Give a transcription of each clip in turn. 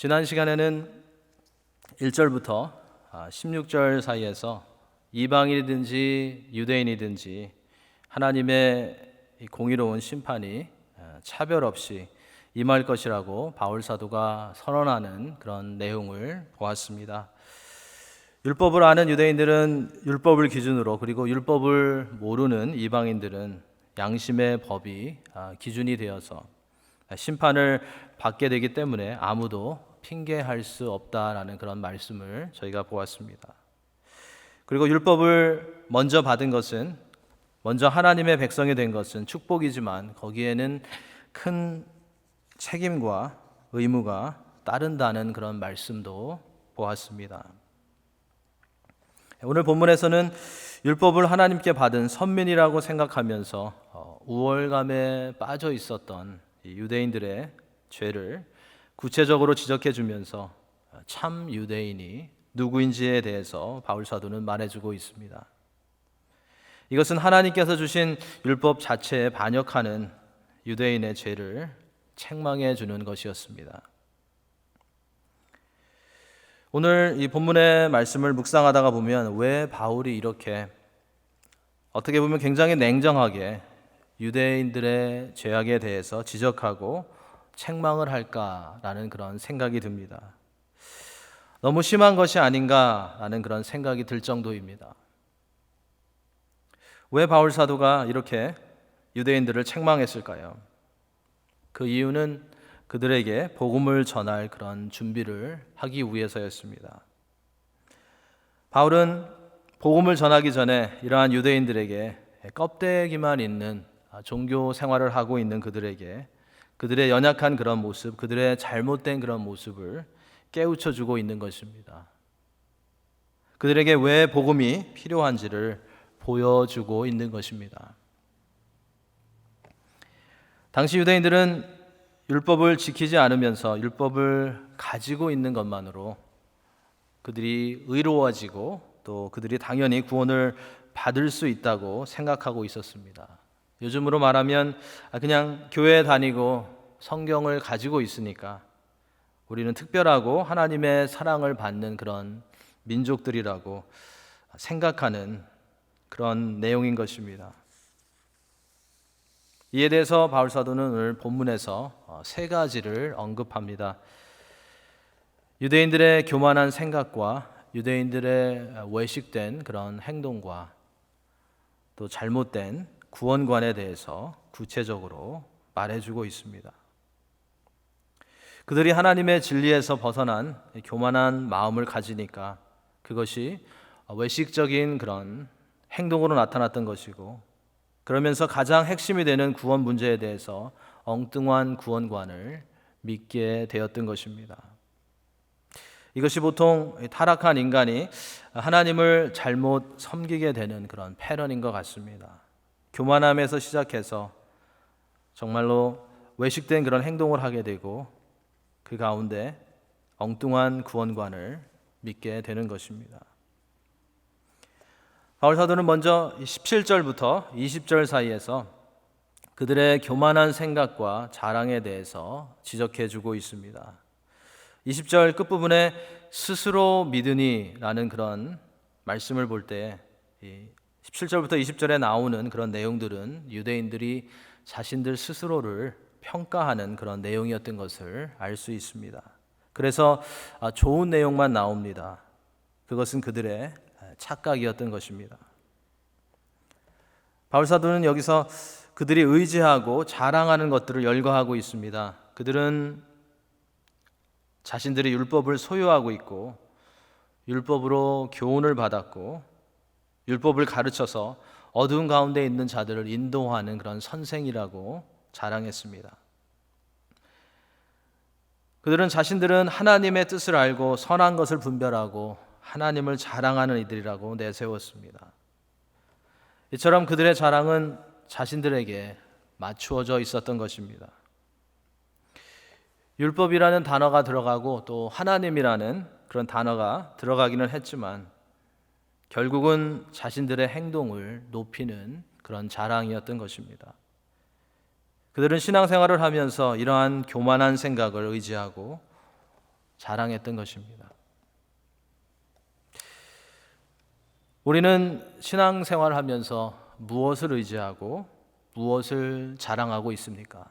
지난 시간에는 1절부터 16절 사이에서 이방인이든지 유대인이든지 하나님의 공의로운 심판이 차별 없이 임할 것이라고 바울 사도가 선언하는 그런 내용을 보았습니다. 율법을 아는 유대인들은 율법을 기준으로, 그리고 율법을 모르는 이방인들은 양심의 법이 기준이 되어서 심판을 받게 되기 때문에 아무도 핑계할 수 없다라는 그런 말씀을 저희가 보았습니다. 그리고 율법을 먼저 받은 것은, 먼저 하나님의 백성이 된 것은 축복이지만 거기에는 큰 책임과 의무가 따른다는 그런 말씀도 보았습니다. 오늘 본문에서는 율법을 하나님께 받은 선민이라고 생각하면서 우월감에 빠져 있었던 유대인들의 죄를 구체적으로 지적해 주면서 참 유대인이 누구인지에 대해서 바울 사도는 말해주고 있습니다. 이것은 하나님께서 주신 율법 자체에 반역하는 유대인의 죄를 책망해 주는 것이었습니다. 오늘 이 본문의 말씀을 묵상하다가 보면 왜 바울이 이렇게 어떻게 보면 굉장히 냉정하게 유대인들의 죄악에 대해서 지적하고 책망을 할까라는 그런 생각이 듭니다. 너무 심한 것이 아닌가라는 그런 생각이 들 정도입니다. 왜 바울 사도가 이렇게 유대인들을 책망했을까요? 그 이유는 그들에게 복음을 전할 그런 준비를 하기 위해서였습니다. 바울은 복음을 전하기 전에 이러한 유대인들에게 껍데기만 있는 종교 생활을 하고 있는 그들에게 그들의 연약한 그런 모습, 그들의 잘못된 그런 모습을 깨우쳐 주고 있는 것입니다. 그들에게 왜 복음이 필요한지를 보여주고 있는 것입니다. 당시 유대인들은 율법을 지키지 않으면서 율법을 가지고 있는 것만으로 그들이 의로워지고 또 그들이 당연히 구원을 받을 수 있다고 생각하고 있었습니다. 요즘으로 말하면 그냥 교회에 다니고 성경을 가지고 있으니까 우리는 특별하고 하나님의 사랑을 받는 그런 민족들이라고 생각하는 그런 내용인 것입니다. 이에 대해서 바울 사도는 오늘 본문에서 세 가지를 언급합니다. 유대인들의 교만한 생각과 유대인들의 외식된 그런 행동과 또 잘못된 구원관에 대해서 구체적으로 말해주고 있습니다. 그들이 하나님의 진리에서 벗어난 교만한 마음을 가지니까 그것이 외식적인 그런 행동으로 나타났던 것이고, 그러면서 가장 핵심이 되는 구원 문제에 대해서 엉뚱한 구원관을 믿게 되었던 것입니다. 이것이 보통 타락한 인간이 하나님을 잘못 섬기게 되는 그런 패런인 것 같습니다. 교만함에서 시작해서 정말로 외식된 그런 행동을 하게 되고 그 가운데 엉뚱한 구원관을 믿게 되는 것입니다. 바울 사도는 먼저 17절부터 20절 사이에서 그들의 교만한 생각과 자랑에 대해서 지적해 주고 있습니다. 20절 끝부분에 스스로 믿으니 라는 그런 말씀을 볼 때 17절부터 20절에 나오는 그런 내용들은 유대인들이 자신들 스스로를 평가하는 그런 내용이었던 것을 알 수 있습니다. 그래서 좋은 내용만 나옵니다. 그것은 그들의 착각이었던 것입니다. 바울 사도는 여기서 그들이 의지하고 자랑하는 것들을 열거하고 있습니다. 그들은 자신들이 율법을 소유하고 있고 율법으로 교훈을 받았고 율법을 가르쳐서 어두운 가운데 있는 자들을 인도하는 그런 선생이라고 자랑했습니다. 그들은 자신들은 하나님의 뜻을 알고 선한 것을 분별하고 하나님을 자랑하는 이들이라고 내세웠습니다. 이처럼 그들의 자랑은 자신들에게 맞추어져 있었던 것입니다. 율법이라는 단어가 들어가고 또 하나님이라는 그런 단어가 들어가기는 했지만 결국은 자신들의 행동을 높이는 그런 자랑이었던 것입니다. 그들은 신앙생활을 하면서 이러한 교만한 생각을 의지하고 자랑했던 것입니다. 우리는 신앙생활을 하면서 무엇을 의지하고 무엇을 자랑하고 있습니까?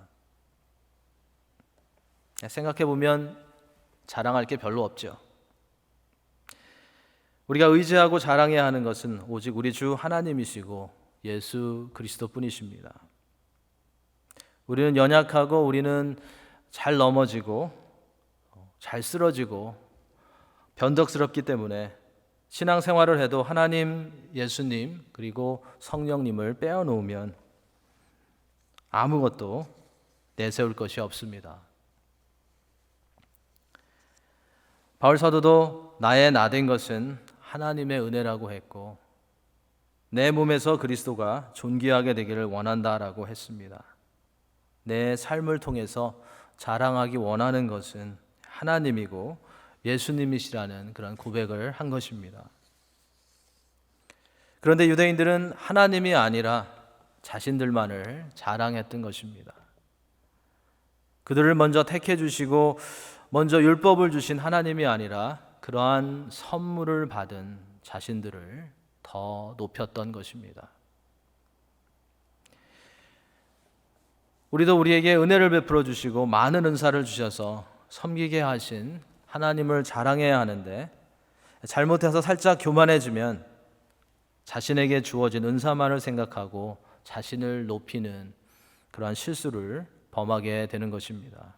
생각해 보면 자랑할 게 별로 없죠. 우리가 의지하고 자랑해야 하는 것은 오직 우리 주 하나님이시고 예수 그리스도뿐이십니다. 우리는 연약하고 우리는 잘 넘어지고 잘 쓰러지고 변덕스럽기 때문에 신앙생활을 해도 하나님, 예수님 그리고 성령님을 빼어놓으면 아무것도 내세울 것이 없습니다. 바울 사도도 나의 나된 것은 하나님의 은혜라고 했고 내 몸에서 그리스도가 존귀하게 되기를 원한다라고 했습니다. 내 삶을 통해서 자랑하기 원하는 것은 하나님이고 예수님이시라는 그런 고백을 한 것입니다. 그런데 유대인들은 하나님이 아니라 자신들만을 자랑했던 것입니다. 그들을 먼저 택해 주시고 먼저 율법을 주신 하나님이 아니라 그러한 선물을 받은 자신들을 더 높였던 것입니다. 우리도 우리에게 은혜를 베풀어 주시고 많은 은사를 주셔서 섬기게 하신 하나님을 자랑해야 하는데 잘못해서 살짝 교만해지면 자신에게 주어진 은사만을 생각하고 자신을 높이는 그러한 실수를 범하게 되는 것입니다.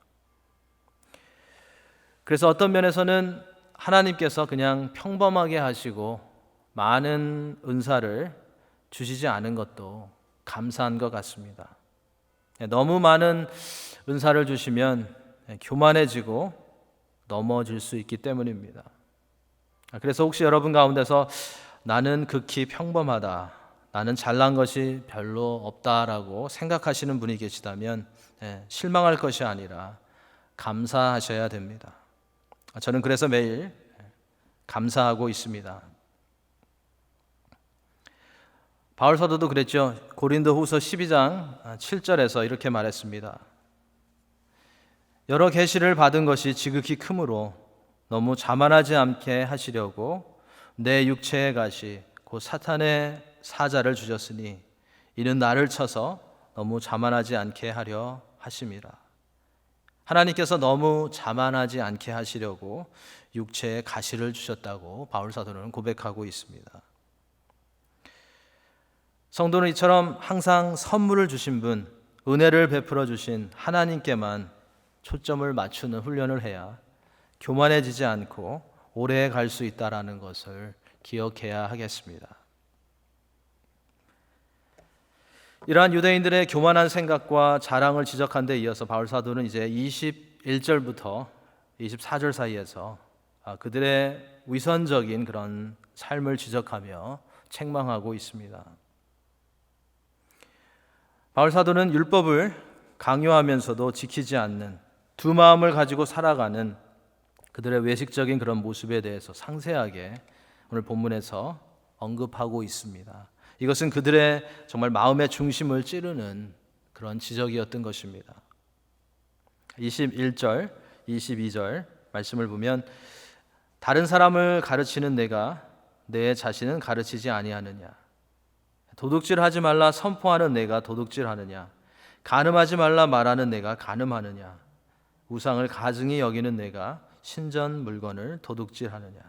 그래서 어떤 면에서는 하나님께서 그냥 평범하게 하시고 많은 은사를 주시지 않은 것도 감사한 것 같습니다. 너무 많은 은사를 주시면 교만해지고 넘어질 수 있기 때문입니다. 그래서 혹시 여러분 가운데서 나는 극히 평범하다, 나는 잘난 것이 별로 없다라고 생각하시는 분이 계시다면 실망할 것이 아니라 감사하셔야 됩니다. 저는 그래서 매일 감사하고 있습니다. 바울 사도도 그랬죠. 고린도후서 12장 7절에서 이렇게 말했습니다. 여러 계시를 받은 것이 지극히 크므로 너무 자만하지 않게 하시려고 내 육체의 가시 곧 사탄의 사자를 주셨으니 이는 나를 쳐서 너무 자만하지 않게 하려 하심이라. 하나님께서 너무 자만하지 않게 하시려고 육체에 가시를 주셨다고 바울 사도는 고백하고 있습니다. 성도는 이처럼 항상 선물을 주신 분, 은혜를 베풀어 주신 하나님께만 초점을 맞추는 훈련을 해야 교만해지지 않고 오래 갈 수 있다는 것을 기억해야 하겠습니다. 이러한 유대인들의 교만한 생각과 자랑을 지적한 데 이어서 바울 사도는 이제 21절부터 24절 사이에서 그들의 위선적인 그런 삶을 지적하며 책망하고 있습니다. 바울 사도는 율법을 강요하면서도 지키지 않는 두 마음을 가지고 살아가는 그들의 외식적인 그런 모습에 대해서 상세하게 오늘 본문에서 언급하고 있습니다. 이것은 그들의 정말 마음의 중심을 찌르는 그런 지적이었던 것입니다. 21절, 22절 말씀을 보면 다른 사람을 가르치는 내가 내 자신은 가르치지 아니하느냐? 도둑질하지 말라 선포하는 내가 도둑질하느냐? 간음하지 말라 말하는 내가 간음하느냐? 우상을 가증히 여기는 내가 신전 물건을 도둑질하느냐?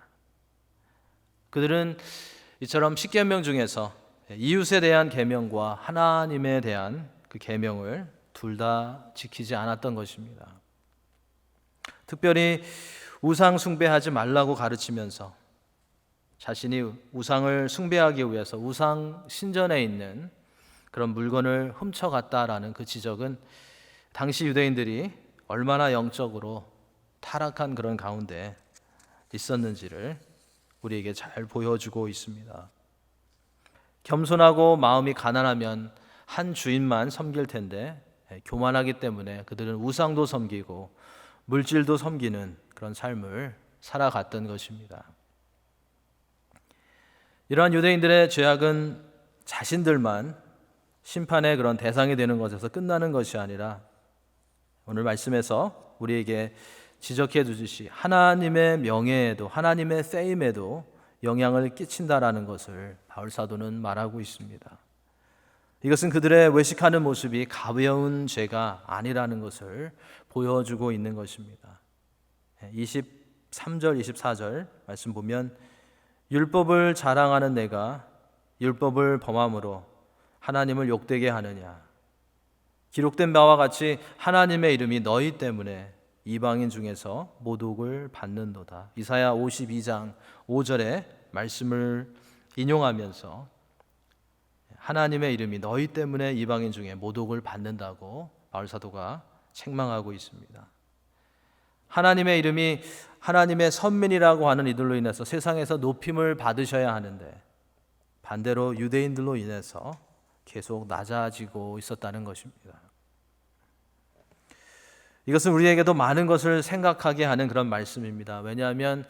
그들은 이처럼 십계명 중에서 이웃에 대한 계명과 하나님에 대한 그 계명을 둘 다 지키지 않았던 것입니다. 특별히 우상 숭배하지 말라고 가르치면서 자신이 우상을 숭배하기 위해서 우상 신전에 있는 그런 물건을 훔쳐갔다라는 그 지적은 당시 유대인들이 얼마나 영적으로 타락한 그런 가운데 있었는지를 우리에게 잘 보여주고 있습니다. 겸손하고 마음이 가난하면 한 주인만 섬길 텐데 교만하기 때문에 그들은 우상도 섬기고 물질도 섬기는 그런 삶을 살아갔던 것입니다. 이러한 유대인들의 죄악은 자신들만 심판의 그런 대상이 되는 것에서 끝나는 것이 아니라 오늘 말씀에서 우리에게 지적해 주듯이 하나님의 명예에도 하나님의 세임에도 영향을 끼친다라는 것을 바울 사도는 말하고 있습니다. 이것은 그들의 외식하는 모습이 가벼운 죄가 아니라는 것을 보여주고 있는 것입니다. 23절 24절 말씀 보면 율법을 자랑하는 내가 율법을 범함으로 하나님을 욕되게 하느냐. 기록된 바와 같이 하나님의 이름이 너희 때문에 이방인 중에서 모독을 받는도다. 이사야 52장 5절의 말씀을 인용하면서 하나님의 이름이 너희 때문에 이방인 중에 모독을 받는다고 바울 사도가 책망하고 있습니다. 하나님의 이름이 하나님의 선민이라고 하는 이들로 인해서 세상에서 높임을 받으셔야 하는데 반대로 유대인들로 인해서 계속 낮아지고 있었다는 것입니다. 이것은 우리에게도 많은 것을 생각하게 하는 그런 말씀입니다. 왜냐하면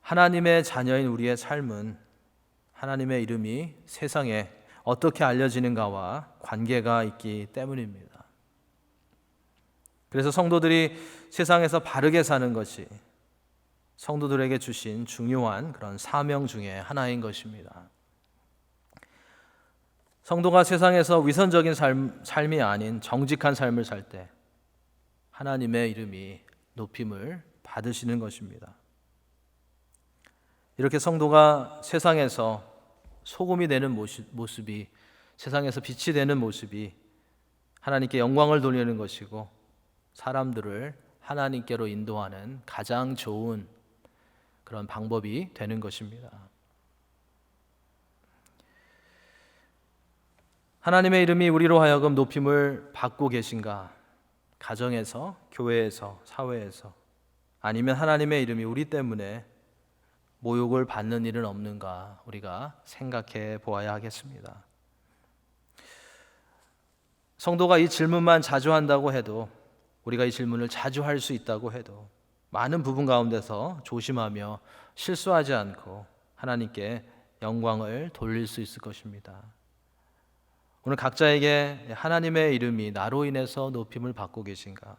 하나님의 자녀인 우리의 삶은 하나님의 이름이 세상에 어떻게 알려지는가와 관계가 있기 때문입니다. 그래서 성도들이 세상에서 바르게 사는 것이 성도들에게 주신 중요한 그런 사명 중에 하나인 것입니다. 성도가 세상에서 위선적인 삶이 아닌 정직한 삶을 살 때 하나님의 이름이 높임을 받으시는 것입니다. 이렇게 성도가 세상에서 소금이 되는 모습이 세상에서 빛이 되는 모습이 하나님께 영광을 돌리는 것이고 사람들을 하나님께로 인도하는 가장 좋은 그런 방법이 되는 것입니다. 하나님의 이름이 우리로 하여금 높임을 받고 계신가? 가정에서, 교회에서, 사회에서 아니면 하나님의 이름이 우리 때문에 모욕을 받는 일은 없는가 우리가 생각해 보아야 하겠습니다. 성도가 이 질문만 자주 한다고 해도 우리가 이 질문을 자주 할 수 있다고 해도 많은 부분 가운데서 조심하며 실수하지 않고 하나님께 영광을 돌릴 수 있을 것입니다. 오늘 각자에게 하나님의 이름이 나로 인해서 높임을 받고 계신가?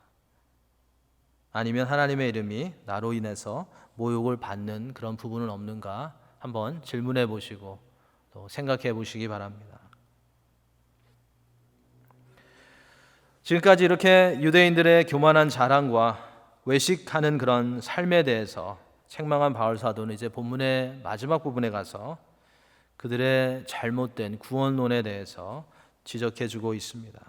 아니면 하나님의 이름이 나로 인해서 모욕을 받는 그런 부분은 없는가? 한번 질문해 보시고 또 생각해 보시기 바랍니다. 지금까지 이렇게 유대인들의 교만한 자랑과 외식하는 그런 삶에 대해서 책망한 바울 사도는 이제 본문의 마지막 부분에 가서 그들의 잘못된 구원론에 대해서 지적해 주고 있습니다.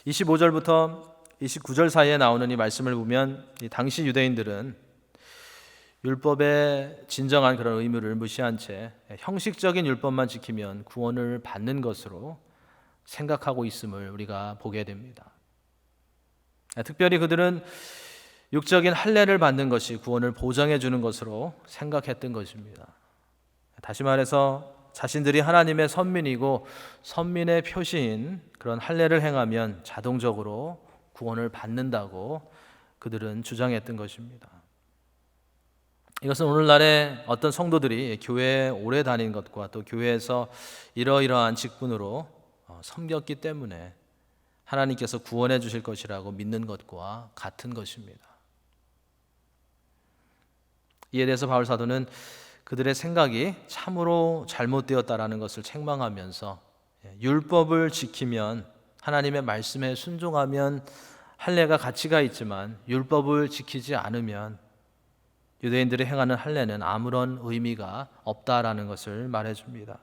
25절부터 29절 사이에 나오는 이 말씀을 보면 이 당시 유대인들은 율법의 진정한 그런 의무를 무시한 채 형식적인 율법만 지키면 구원을 받는 것으로 생각하고 있음을 우리가 보게 됩니다. 특별히 그들은 육적인 할례를 받는 것이 구원을 보장해 주는 것으로 생각했던 것입니다. 다시 말해서 자신들이 하나님의 선민이고 선민의 표시인 그런 할례를 행하면 자동적으로 구원을 받는다고 그들은 주장했던 것입니다. 이것은 오늘날의 어떤 성도들이 교회에 오래 다닌 것과 또 교회에서 이러이러한 직분으로 섬겼기 때문에 하나님께서 구원해 주실 것이라고 믿는 것과 같은 것입니다. 이에 대해서 바울 사도는 그들의 생각이 참으로 잘못되었다라는 것을 책망하면서 율법을 지키면 하나님의 말씀에 순종하면 할례가 가치가 있지만 율법을 지키지 않으면 유대인들이 행하는 할례는 아무런 의미가 없다라는 것을 말해줍니다.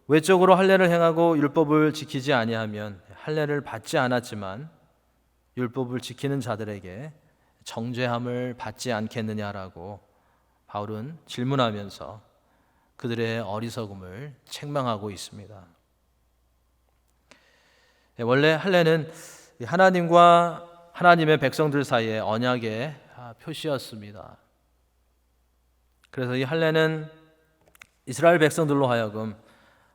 외적으로 할례를 행하고 율법을 지키지 아니하면 할례를 받지 않았지만 율법을 지키는 자들에게 정죄함을 받지 않겠느냐라고 바울은 질문하면서 그들의 어리석음을 책망하고 있습니다. 원래 할례는 하나님과 하나님의 백성들 사이의 언약의 표시였습니다. 그래서 이 할례는 이스라엘 백성들로 하여금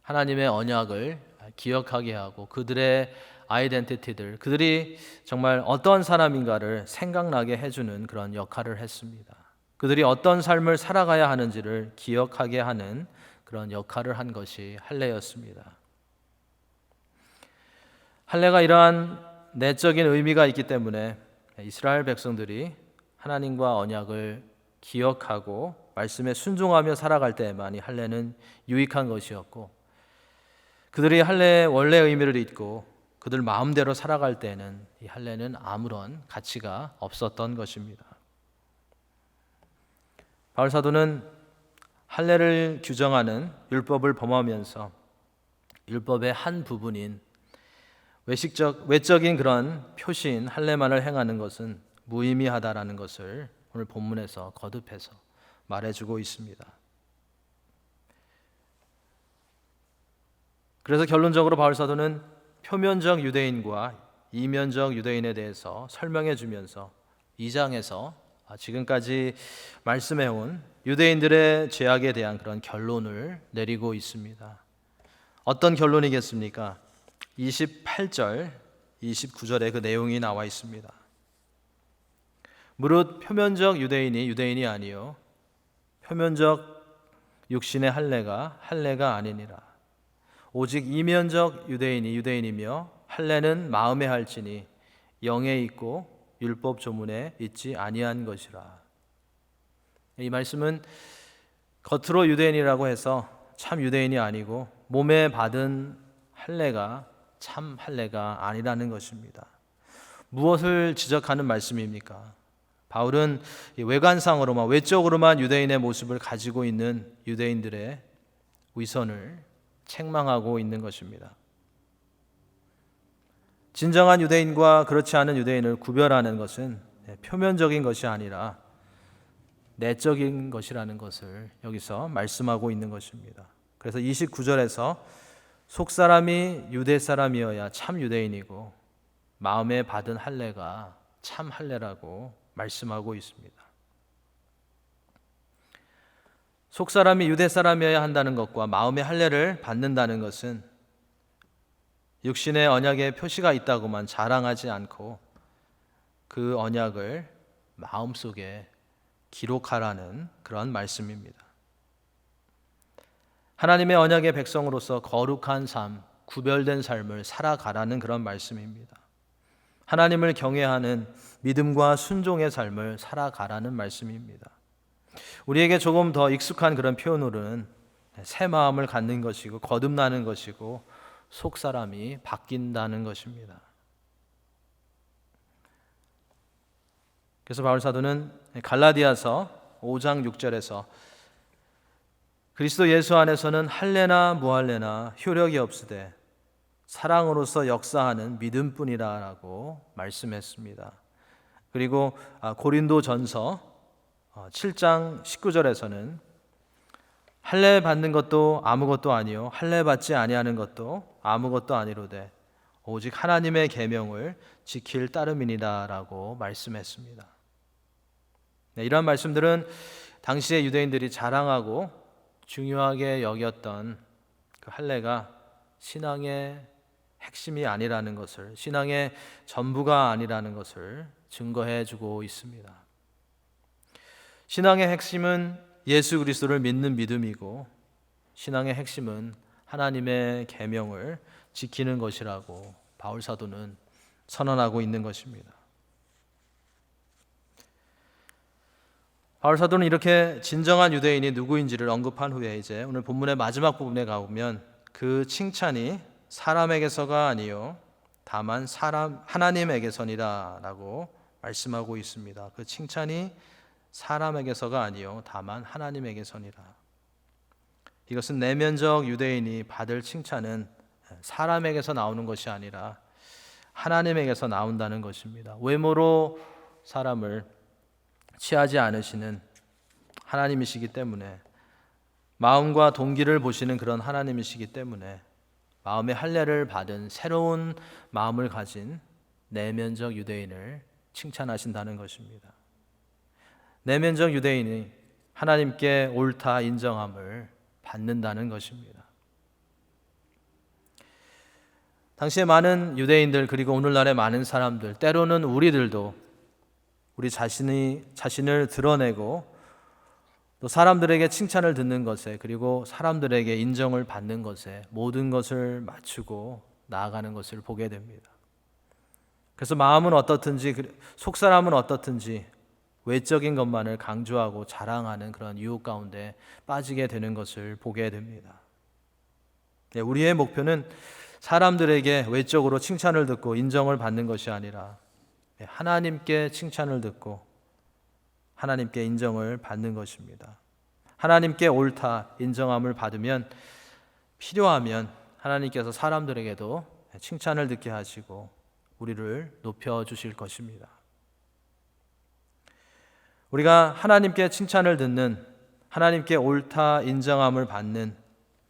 하나님의 언약을 기억하게 하고 그들의 아이덴티티들, 그들이 정말 어떤 사람인가를 생각나게 해주는 그런 역할을 했습니다. 그들이 어떤 삶을 살아가야 하는지를 기억하게 하는 그런 역할을 한 것이 할례였습니다. 할례가 이러한 내적인 의미가 있기 때문에 이스라엘 백성들이 하나님과 언약을 기억하고 말씀에 순종하며 살아갈 때에만 이 할례는 유익한 것이었고, 그들이 할례의 원래 의미를 잊고 그들 마음대로 살아갈 때에는 이 할례는 아무런 가치가 없었던 것입니다. 바울 사도는 할례를 규정하는 율법을 범하면서 율법의 한 부분인 외적인 그런 표시인 할례만을 행하는 것은 무의미하다라는 것을 오늘 본문에서 거듭해서 말해주고 있습니다. 그래서 결론적으로 바울 사도는 표면적 유대인과 이면적 유대인에 대해서 설명해 주면서 2장에서 지금까지 말씀해온 유대인들의 죄악에 대한 그런 결론을 내리고 있습니다. 어떤 결론이겠습니까? 28절, 29절에 그 내용이 나와 있습니다. 무릇 표면적 유대인이 유대인이 아니요 표면적 육신의 할례가 할례가 아니니라. 오직 이면적 유대인이 유대인이며 할례는 마음에 할지니 영에 있고 율법 조문에 있지 아니한 것이라. 이 말씀은 겉으로 유대인이라고 해서 참 유대인이 아니고 몸에 받은 할례가 참 할례가 아니라는 것입니다. 무엇을 지적하는 말씀입니까? 바울은 외관상으로만, 외적으로만 유대인의 모습을 가지고 있는 유대인들의 위선을 책망하고 있는 것입니다. 진정한 유대인과 그렇지 않은 유대인을 구별하는 것은 표면적인 것이 아니라 내적인 것이라는 것을 여기서 말씀하고 있는 것입니다. 그래서 29절에서 속사람이 유대 사람이어야 참 유대인이고 마음에 받은 할례가 참 할례라고 말씀하고 있습니다. 속사람이 유대 사람이어야 한다는 것과 마음의 할례를 받는다는 것은 육신의 언약의 표시가 있다고만 자랑하지 않고 그 언약을 마음속에 기록하라는 그런 말씀입니다. 하나님의 언약의 백성으로서 거룩한 삶, 구별된 삶을 살아가라는 그런 말씀입니다. 하나님을 경외하는 믿음과 순종의 삶을 살아가라는 말씀입니다. 우리에게 조금 더 익숙한 그런 표현으로는 새 마음을 갖는 것이고 거듭나는 것이고 속사람이 바뀐다는 것입니다. 그래서 바울 사도는 갈라디아서 5장 6절에서 그리스도 예수 안에서는 할례나 무할례나 효력이 없으되 사랑으로서 역사하는 믿음뿐이라라고 말씀했습니다. 그리고 고린도전서 7장 19절에서는 할례 받는 것도 아무것도 아니요 할례 받지 아니하는 것도 아무것도 아니로되 오직 하나님의 계명을 지킬 따름이니라라고 말씀했습니다. 이러한 말씀들은 당시의 유대인들이 자랑하고 중요하게 여겼던 그 할례가 신앙의 핵심이 아니라는 것을, 신앙의 전부가 아니라는 것을 증거해 주고 있습니다. 신앙의 핵심은 예수 그리스도를 믿는 믿음이고 신앙의 핵심은 하나님의 계명을 지키는 것이라고 바울 사도는 선언하고 있는 것입니다. 바울 사도는 이렇게 진정한 유대인이 누구인지를 언급한 후에 이제 오늘 본문의 마지막 부분에 가보면 그 칭찬이 사람에게서가 아니요 다만 하나님에게서니라라고 말씀하고 있습니다. 그 칭찬이 사람에게서가 아니요 다만 하나님에게서니라. 이것은 내면적 유대인이 받을 칭찬은 사람에게서 나오는 것이 아니라 하나님에게서 나온다는 것입니다. 외모로 사람을 취하지 않으시는 하나님이시기 때문에, 마음과 동기를 보시는 그런 하나님이시기 때문에 마음의 할례를 받은 새로운 마음을 가진 내면적 유대인을 칭찬하신다는 것입니다. 내면적 유대인이 하나님께 옳다 인정함을 받는다는 것입니다. 당시에 많은 유대인들 그리고 오늘날의 많은 사람들, 때로는 우리들도 우리 자신을 드러내고 또 사람들에게 칭찬을 듣는 것에, 그리고 사람들에게 인정을 받는 것에 모든 것을 맞추고 나아가는 것을 보게 됩니다. 그래서 마음은 어떻든지 속사람은 어떻든지 외적인 것만을 강조하고 자랑하는 그런 유혹 가운데 빠지게 되는 것을 보게 됩니다. 우리의 목표는 사람들에게 외적으로 칭찬을 듣고 인정을 받는 것이 아니라 하나님께 칭찬을 듣고 하나님께 인정을 받는 것입니다. 하나님께 옳다 인정함을 받으면 필요하면 하나님께서 사람들에게도 칭찬을 듣게 하시고 우리를 높여주실 것입니다. 우리가 하나님께 칭찬을 듣는, 하나님께 옳다 인정함을 받는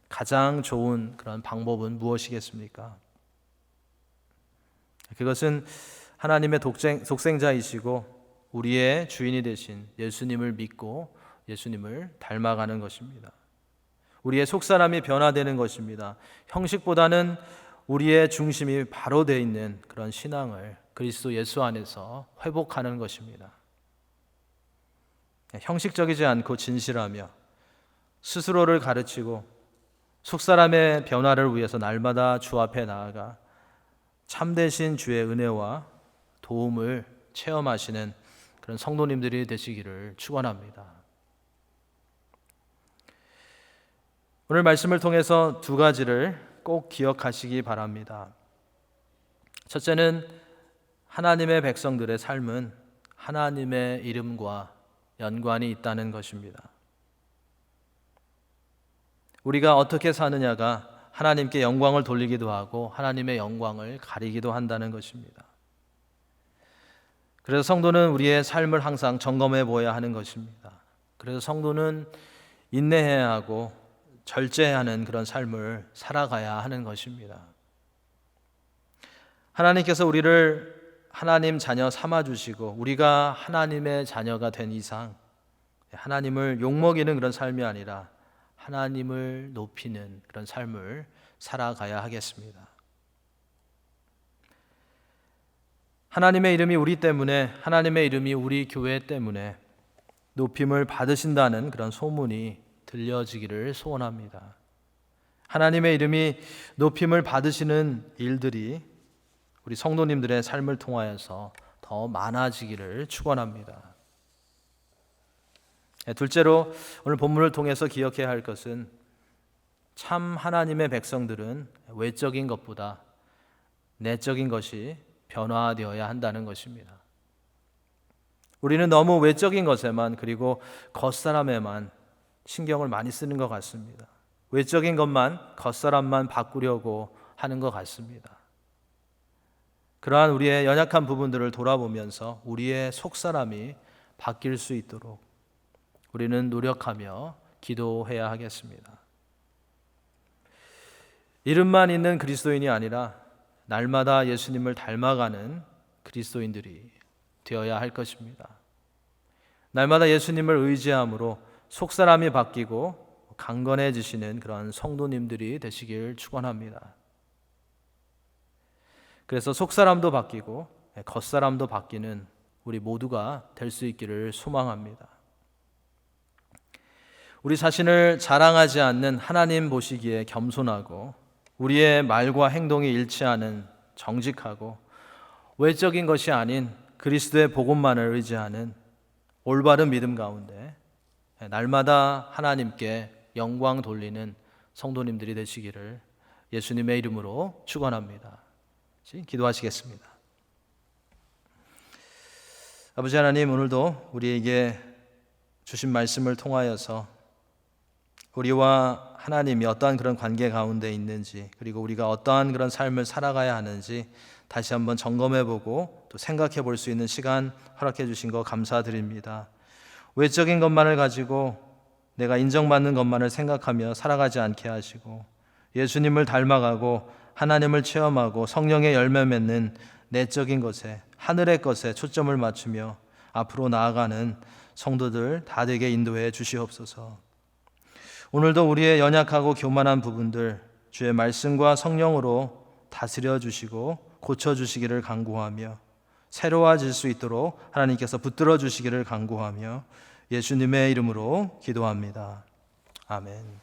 가장 좋은 그런 방법은 무엇이겠습니까? 그것은 하나님의 독생자이시고 우리의 주인이 되신 예수님을 믿고 예수님을 닮아가는 것입니다. 우리의 속사람이 변화되는 것입니다. 형식보다는 우리의 중심이 바로 되어 있는 그런 신앙을 그리스도 예수 안에서 회복하는 것입니다. 형식적이지 않고 진실하며 스스로를 가르치고 속사람의 변화를 위해서 날마다 주 앞에 나아가 참되신 주의 은혜와 도움을 체험하시는 그런 성도님들이 되시기를 축원합니다. 오늘 말씀을 통해서 두 가지를 꼭 기억하시기 바랍니다. 첫째는 하나님의 백성들의 삶은 하나님의 이름과 연관이 있다는 것입니다. 우리가 어떻게 사느냐가 하나님께 영광을 돌리기도 하고 하나님의 영광을 가리기도 한다는 것입니다. 그래서 성도는 우리의 삶을 항상 점검해 보아야 하는 것입니다. 그래서 성도는 인내해야 하고 절제하는 그런 삶을 살아가야 하는 것입니다. 하나님께서 우리를 하나님 자녀 삼아주시고 우리가 하나님의 자녀가 된 이상 하나님을 욕먹이는 그런 삶이 아니라 하나님을 높이는 그런 삶을 살아가야 하겠습니다. 하나님의 이름이 우리 때문에, 하나님의 이름이 우리 교회 때문에 높임을 받으신다는 그런 소문이 들려지기를 소원합니다. 하나님의 이름이 높임을 받으시는 일들이 우리 성도님들의 삶을 통하여서 더 많아지기를 축원합니다. 둘째로 오늘 본문을 통해서 기억해야 할 것은 참 하나님의 백성들은 외적인 것보다 내적인 것이 변화되어야 한다는 것입니다. 우리는 너무 외적인 것에만 그리고 겉사람에만 신경을 많이 쓰는 것 같습니다. 외적인 것만, 겉사람만 바꾸려고 하는 것 같습니다. 그러한 우리의 연약한 부분들을 돌아보면서 우리의 속사람이 바뀔 수 있도록 우리는 노력하며 기도해야 하겠습니다. 이름만 있는 그리스도인이 아니라 날마다 예수님을 닮아가는 그리스도인들이 되어야 할 것입니다. 날마다 예수님을 의지함으로 속사람이 바뀌고 강건해지시는 그런 성도님들이 되시길 축원합니다. 그래서 속사람도 바뀌고 겉사람도 바뀌는 우리 모두가 될 수 있기를 소망합니다. 우리 자신을 자랑하지 않는 하나님 보시기에 겸손하고 우리의 말과 행동이 일치하는 정직하고 외적인 것이 아닌 그리스도의 복음만을 의지하는 올바른 믿음 가운데 날마다 하나님께 영광 돌리는 성도님들이 되시기를 예수님의 이름으로 축원합니다. 기도하시겠습니다. 아버지 하나님, 오늘도 우리에게 주신 말씀을 통하여서 우리와 하나님이 어떠한 그런 관계 가운데 있는지, 그리고 우리가 어떠한 그런 삶을 살아가야 하는지 다시 한번 점검해보고 또 생각해 볼 수 있는 시간 허락해 주신 거 감사드립니다. 외적인 것만을 가지고 내가 인정받는 것만을 생각하며 살아가지 않게 하시고 예수님을 닮아가고 하나님을 체험하고 성령의 열매 맺는 내적인 것에, 하늘의 것에 초점을 맞추며 앞으로 나아가는 성도들 다 되게 인도해 주시옵소서. 오늘도 우리의 연약하고 교만한 부분들 주의 말씀과 성령으로 다스려 주시고 고쳐 주시기를 간구하며 새로워질 수 있도록 하나님께서 붙들어 주시기를 간구하며 예수님의 이름으로 기도합니다. 아멘.